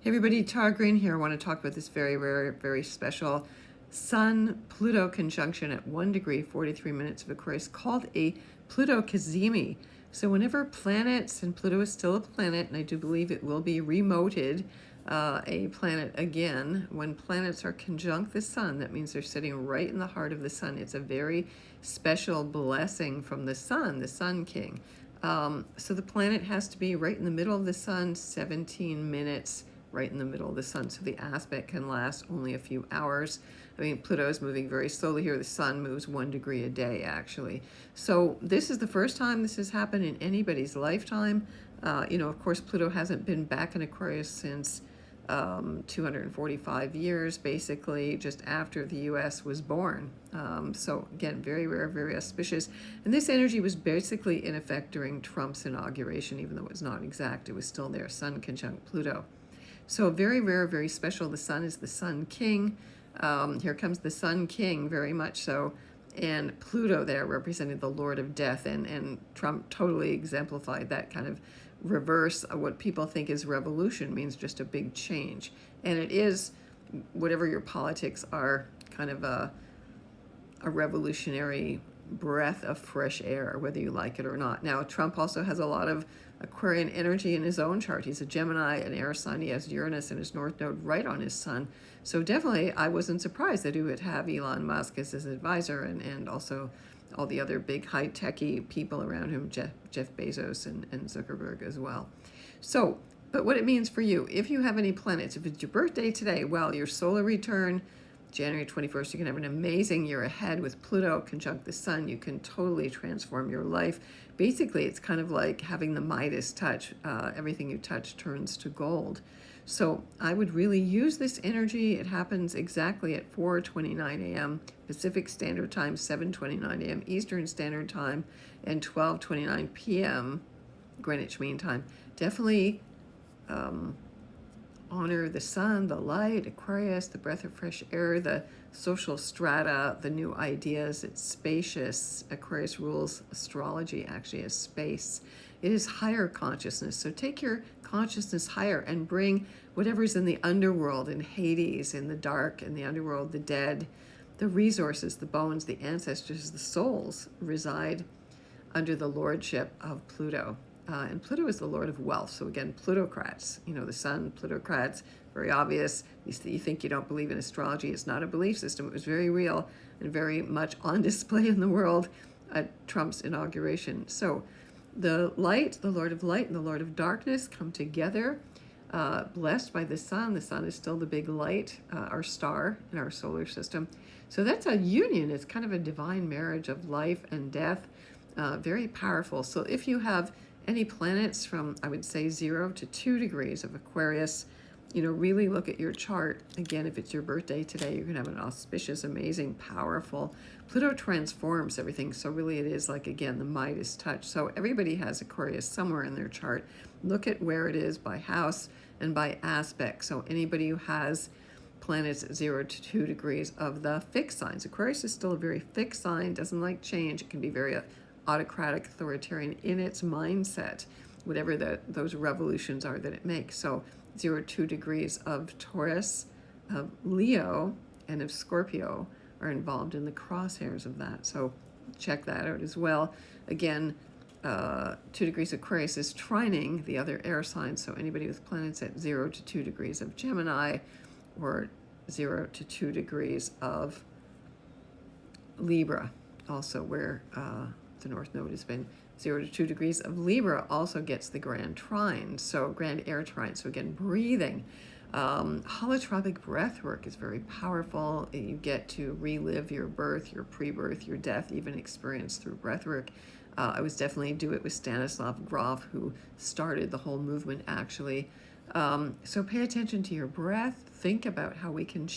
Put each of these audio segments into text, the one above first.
Hey everybody, Tara Green here. I want to talk about this very rare, very special Sun Pluto conjunction at 1 degree 43 minutes of Aquarius called a Pluto cazimi. So whenever planets, and Pluto is still a planet, and I do believe it will be remoted a planet again, when planets are conjunct the Sun, that means they're sitting right in the heart of the Sun. It's a very special blessing from the Sun King. So the planet has to be right in the middle of the Sun, 17 minutes right in the middle of the Sun, so the aspect can last only a few hours. I mean, Pluto is moving very slowly here. The Sun moves 1 degree a day, actually. So this is the first time this has happened in anybody's lifetime. Of course, Pluto hasn't been back in Aquarius since 245 years, basically, just after the U.S. was born. So again, very rare, very auspicious. And this energy was basically in effect during Trump's inauguration, even though it was not exact. It was still there, Sun conjunct Pluto. So very rare, very special. The Sun is the Sun King. Here comes the Sun King, very much so. And Pluto there represented the Lord of Death. And Trump totally exemplified that kind of reverse of what people think is revolution, means just a big change. And it is, whatever your politics are, kind of a revolutionary breath of fresh air, whether you like it or not. Now, Trump also has a lot of Aquarian energy in his own chart. He's a Gemini, an air sign. He has Uranus and his North Node right on his Sun. So definitely, I wasn't surprised that he would have Elon Musk as his advisor, and also all the other big high-techy people around him, Jeff Bezos and Zuckerberg as well. So, but what it means for you, if you have any planets, if it's your birthday today, well, your solar return, January 21st, you can have an amazing year ahead with Pluto conjunct the Sun. You can totally transform your life. Basically, it's kind of like having the Midas touch. Everything you touch turns to gold. So I would really use this energy. It happens exactly at 4:29 a.m. Pacific Standard Time, 7:29 a.m. Eastern Standard Time, and 12:29 p.m. Greenwich Mean Time. Definitely honor the Sun, the light, Aquarius, the breath of fresh air, the social strata, the new ideas. It's spacious. Aquarius rules astrology actually as space. It is higher consciousness. So take your consciousness higher and bring whatever's in the underworld, in Hades, in the dark, in the underworld, the dead, the resources, the bones, the ancestors, the souls reside under the lordship of Pluto. And Pluto is the Lord of wealth. So again, plutocrats, the Sun, plutocrats, very obvious. You think you don't believe in astrology. It's not a belief system. It was very real and very much on display in the world at Trump's inauguration. So the light, the Lord of light and the Lord of darkness come together, blessed by the Sun. The Sun is still the big light, our star in our solar system. So that's a union. It's kind of a divine marriage of life and death, very powerful. So if you have any planets from, I would say, 0 to 2 degrees of Aquarius, really look at your chart. Again, if it's your birthday today, you're going to have an auspicious, amazing, powerful. Pluto transforms everything. So really it is like, again, the Midas touch. So everybody has Aquarius somewhere in their chart. Look at where it is by house and by aspect. So anybody who has planets 0 to 2 degrees of the fixed signs. Aquarius is still a very fixed sign, doesn't like change. It can be very autocratic, authoritarian in its mindset, whatever those revolutions are that it makes. So 0 to 2 degrees of Taurus, of Leo, and of Scorpio are involved in the crosshairs of that. So check that out as well. Again, 2 degrees Aquarius is trining the other air signs. So anybody with planets at 0 to 2 degrees of Gemini, or 0 to 2 degrees of Libra, also where the North Node has been 0 to 2 degrees of Libra, also gets the grand trine, so grand air trine. So again, breathing. Holotropic breath work is very powerful. You get to relive your birth, your pre-birth, your death, even experienced through breath work. I was definitely do it with Stanislav Grof, who started the whole movement actually. So pay attention to your breath. Think about how we can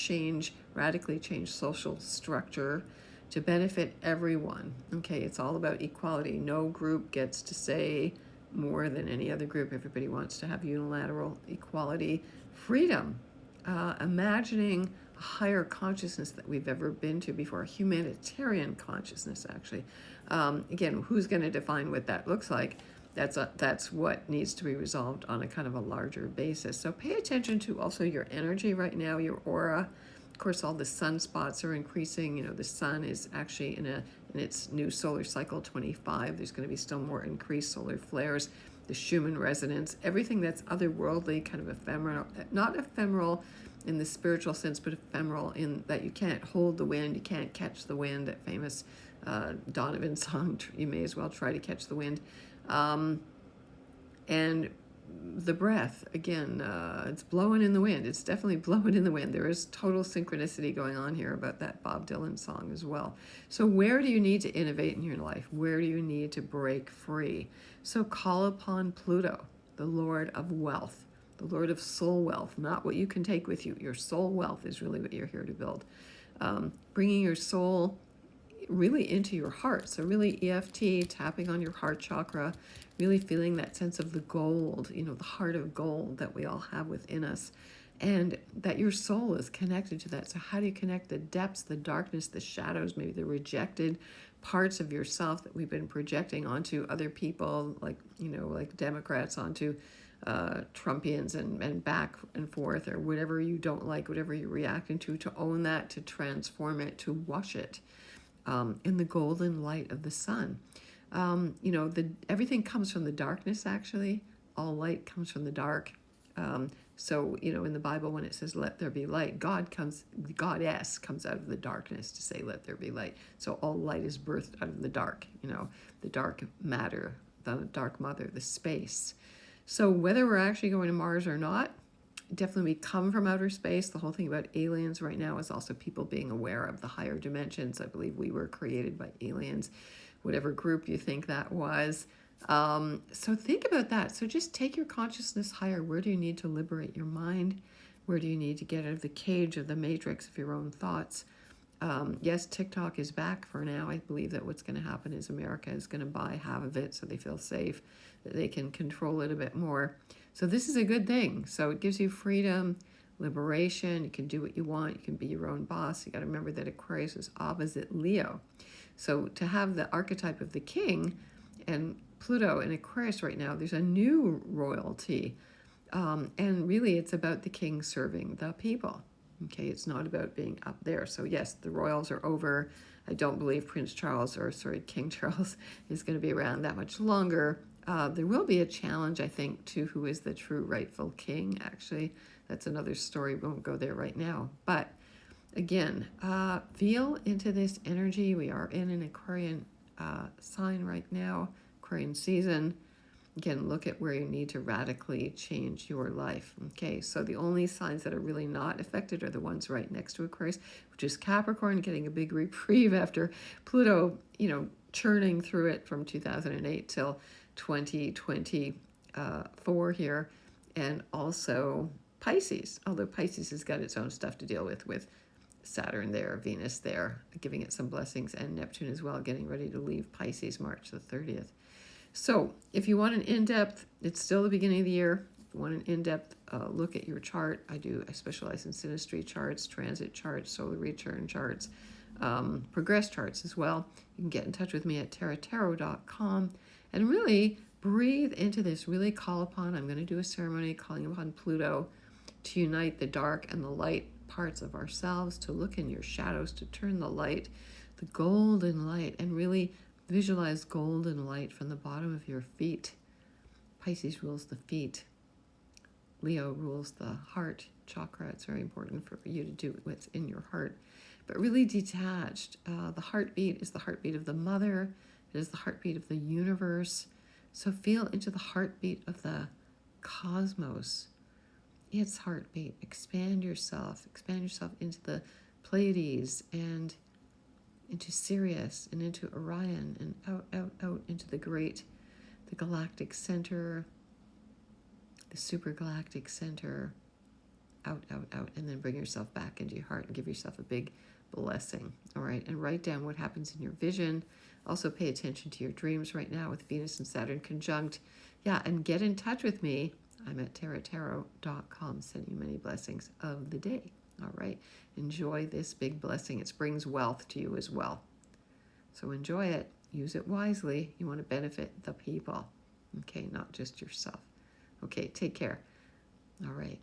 radically change social structure to benefit everyone. Okay, it's all about equality. No group gets to say more than any other group. Everybody wants to have unilateral equality. Freedom. Imagining a higher consciousness that we've ever been to before, a humanitarian consciousness, actually. Again, who's going to define what that looks like? That's what needs to be resolved on a kind of a larger basis. So pay attention to also your energy right now, your aura. Of course, all the sunspots are increasing. You know, the sun is actually in its new solar cycle 25. There's going to be still more increased solar flares. The Schumann resonance, everything that's otherworldly, kind of ephemeral, not ephemeral in the spiritual sense, but ephemeral in that you can't hold the wind, you can't catch the wind. That famous Donovan song, you may as well try to catch the wind. And the breath, again, it's blowing in the wind. It's definitely blowing in the wind. There is total synchronicity going on here about that Bob Dylan song as well. So where do you need to innovate in your life? Where do you need to break free? So call upon Pluto, the Lord of wealth, the Lord of soul wealth, not what you can take with you. Your soul wealth is really what you're here to build. Bringing your soul really into your heart. So really EFT, tapping on your heart chakra, really feeling that sense of the gold, you know, the heart of gold that we all have within us, and that your soul is connected to that. So how do you connect the depths, the darkness, the shadows, maybe the rejected parts of yourself that we've been projecting onto other people, like, you know, like Democrats onto Trumpians and back and forth, or whatever you don't like, whatever you're reacting to own that, to transform it, to wash it in the golden light of the sun. You know, everything comes from the darkness, actually. All light comes from the dark. So, you know, in the Bible, when it says, let there be light, Goddess comes out of the darkness to say, let there be light. So all light is birthed out of the dark, you know, the dark matter, the dark mother, the space. So whether we're actually going to Mars or not, definitely we come from outer space. The whole thing about aliens right now is also people being aware of the higher dimensions. I believe we were created by aliens, whatever group you think that was. So think about that. So just take your consciousness higher. Where do you need to liberate your mind? Where do you need to get out of the cage of the matrix of your own thoughts? Yes, TikTok is back for now. I believe that what's going to happen is America is going to buy half of it so they feel safe, that they can control it a bit more. So this is a good thing. So it gives you freedom, liberation. You can do what you want. You can be your own boss. You got to remember that Aquarius is opposite Leo. So to have the archetype of the king and Pluto in Aquarius right now, there's a new royalty. And really it's about the king serving the people. Okay, it's not about being up there. So yes, the royals are over. I don't believe King Charles is going to be around that much longer. There will be a challenge, I think, to who is the true rightful king, actually. That's another story. We won't go there right now. But again, feel into this energy. We are in an Aquarian sign right now, Aquarian season. Again, look at where you need to radically change your life. Okay, so the only signs that are really not affected are the ones right next to Aquarius, which is Capricorn, getting a big reprieve after Pluto, you know, churning through it from 2008 till 2024 here, and also Pisces, although Pisces has got its own stuff to deal with Saturn there, Venus there, giving it some blessings, and Neptune as well, getting ready to leave Pisces March the 30th. So if you want an in-depth, it's still the beginning of the year. If you want an in-depth look at your chart, I specialize in synastry charts, transit charts, solar return charts, progress charts as well. You can get in touch with me at tarot.com and really breathe into this, really call upon, I'm going to do a ceremony calling upon Pluto to unite the dark and the light parts of ourselves, to look in your shadows, to turn the light, the golden light, and really visualize golden light from the bottom of your feet. Pisces rules the feet. Leo rules the heart chakra. It's very important for you to do what's in your heart. But really detached. The heartbeat is the heartbeat of the mother. It is the heartbeat of the universe. So feel into the heartbeat of the cosmos. Its heartbeat. Expand yourself into the Pleiades and into Sirius and into Orion and out into the galactic center, the supergalactic center, out, and then bring yourself back into your heart and give yourself a big blessing. All right, and write down what happens in your vision. Also pay attention to your dreams right now with Venus and Saturn conjunct. Yeah, and get in touch with me. I'm at tarot.com, sending you many blessings of the day. All right, enjoy this big blessing. It brings wealth to you as well. So enjoy it. Use it wisely. You want to benefit the people. Okay, not just yourself. Okay, take care. All right.